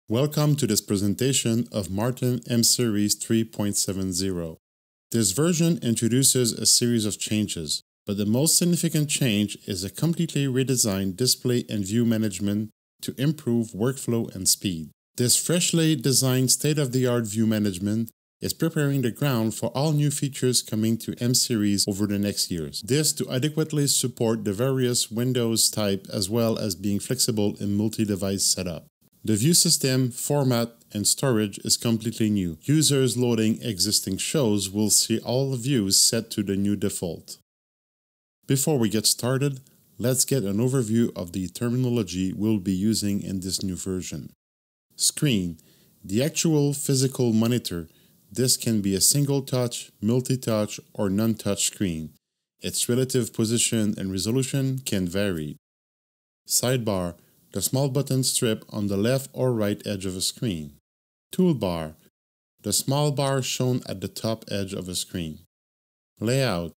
Welcome to this presentation of Martin M-Series 3.70. This version introduces a series of changes, but the most significant change is a completely redesigned display and view management to improve workflow and speed. This freshly designed state-of-the-art view management is preparing the ground for all new features coming to M-Series over the next years. This to adequately support the various Windows type as well as being flexible in multi-device setup. The view system, format, and storage is completely new. Users loading existing shows will see all views set to the new default. Before we get started, let's get an overview of the terminology we'll be using in this new version. Screen, the actual physical monitor. This can be a single touch, multi-touch, or non-touch screen. Its relative position and resolution can vary. Sidebar, the small button strip on the left or right edge of a screen. Toolbar, the small bar shown at the top edge of a screen. Layout,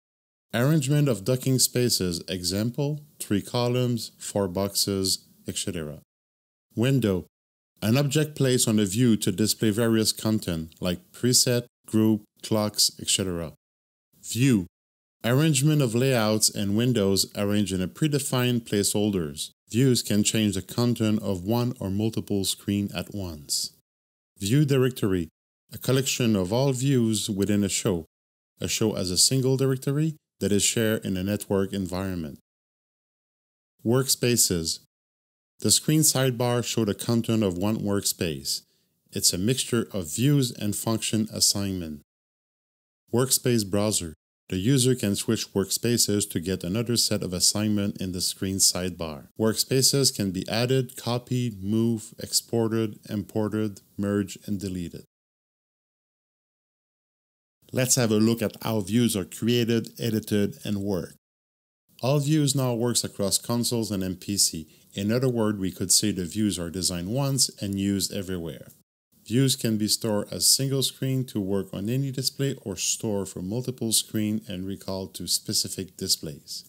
arrangement of docking spaces, example, 3 columns, 4 boxes, etc. Window, an object placed on a view to display various content like preset, group, clocks, etc. View, arrangement of layouts and windows arranged in a predefined placeholders. Views can change the content of one or multiple screens at once. View directory, a collection of all views within a show. A show as a single directory that is shared in a network environment. Workspaces, the screen sidebar shows the content of one workspace. It's a mixture of views and function assignment. Workspace browser, the user can switch workspaces to get another set of assignment in the screen sidebar. Workspaces can be added, copied, moved, exported, imported, merged, and deleted. Let's have a look at how views are created, edited, and work. All views now works across consoles and MPC. In other words, we could say the views are designed once and used everywhere. Views can be stored as single screen to work on any display or stored for multiple screens and recalled to specific displays.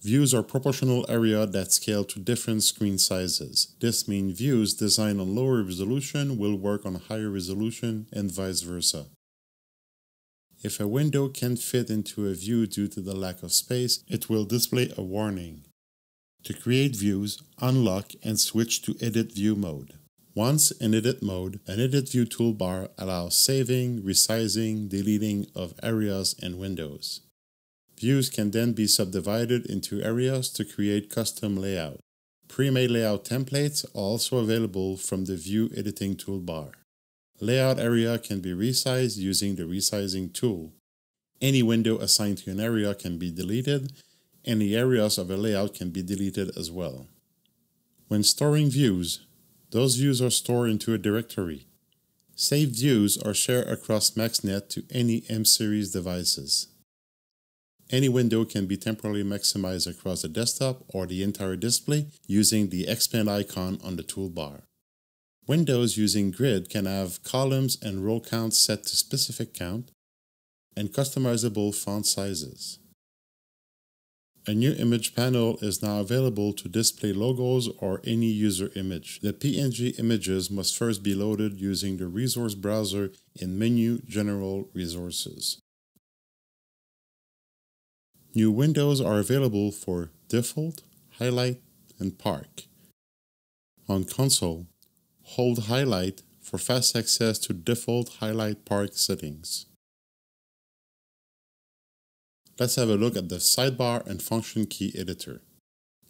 Views are proportional area that scale to different screen sizes. This means views designed on lower resolution will work on higher resolution and vice versa. If a window can't fit into a view due to the lack of space, it will display a warning. To create views, unlock and switch to Edit View mode. Once in Edit mode, an Edit View toolbar allows saving, resizing, deleting of areas and windows. Views can then be subdivided into areas to create custom layout. Pre-made layout templates are also available from the View Editing toolbar. Layout area can be resized using the resizing tool. Any window assigned to an area can be deleted. Any areas of a layout can be deleted as well. When storing views, those views are stored into a directory. Saved views are shared across MaxNet to any M-Series devices. Any window can be temporarily maximized across the desktop or the entire display using the expand icon on the toolbar. Windows using grid can have columns and row counts set to specific count and customizable font sizes. A new image panel is now available to display logos or any user image. The PNG images must first be loaded using the resource browser in Menu General Resources. New windows are available for Default, Highlight, and Park. On console, hold Highlight for fast access to Default Highlight Park settings. Let's have a look at the sidebar and function key editor.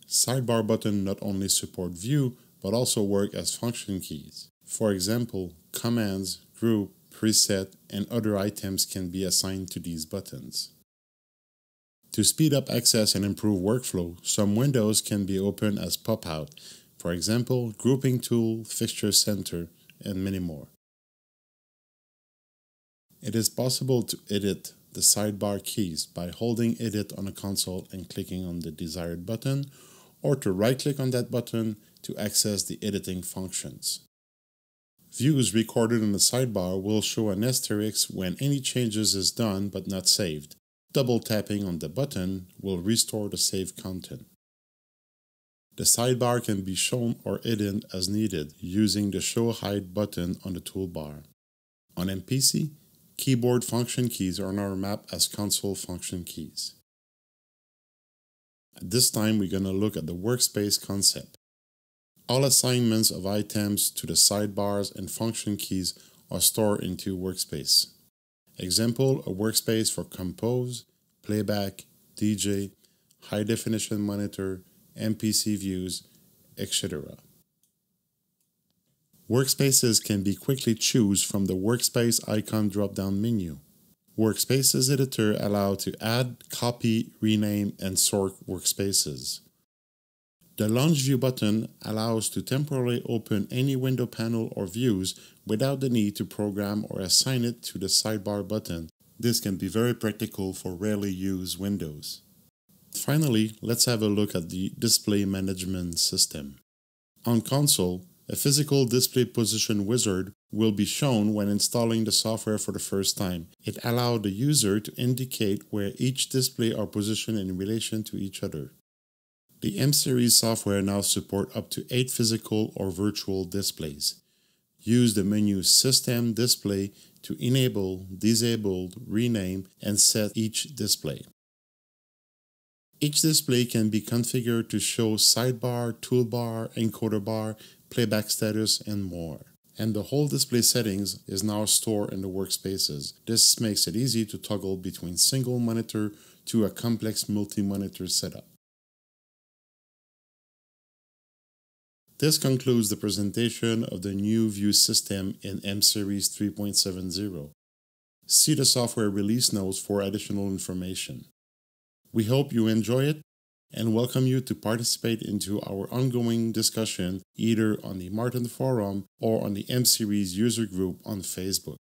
Sidebar button not only support view, but also work as function keys. For example, commands, group, preset, and other items can be assigned to these buttons. To speed up access and improve workflow, some windows can be opened as pop-out. For example, grouping tool, fixture center, and many more. It is possible to edit the sidebar keys by holding Edit on a console and clicking on the desired button, or to right-click on that button to access the editing functions. Views recorded in the sidebar will show an asterisk when any changes is done but not saved. Double tapping on the button will restore the saved content. The sidebar can be shown or hidden as needed using the Show Hide button on the toolbar. On MPC, keyboard function keys are now mapped as console function keys. At this time, we're going to look at the workspace concept. All assignments of items to the sidebars and function keys are stored into Workspace. Example, a workspace for compose, playback, DJ, high definition monitor, MPC views, etc. Workspaces can be quickly chosen from the Workspace icon drop-down menu. Workspaces editor allows to add, copy, rename, and sort workspaces. The Launch View button allows to temporarily open any window panel or views without the need to program or assign it to the sidebar button. This can be very practical for rarely used windows. Finally, let's have a look at the display management system. On console, a physical display position wizard will be shown when installing the software for the first time. It allows the user to indicate where each display are positioned in relation to each other. The M-Series software now supports up to 8 physical or virtual displays. Use the menu System Display to enable, disable, rename, and set each display. Each display can be configured to show sidebar, toolbar, encoder bar, playback status, and more. And the whole display settings is now stored in the workspaces. This makes it easy to toggle between single monitor to a complex multi-monitor setup. This concludes the presentation of the new view system in M-Series 3.70. See the software release notes for additional information. We hope you enjoy it and welcome you to participate into our ongoing discussion either on the Martin Forum or on the M-Series user group on Facebook.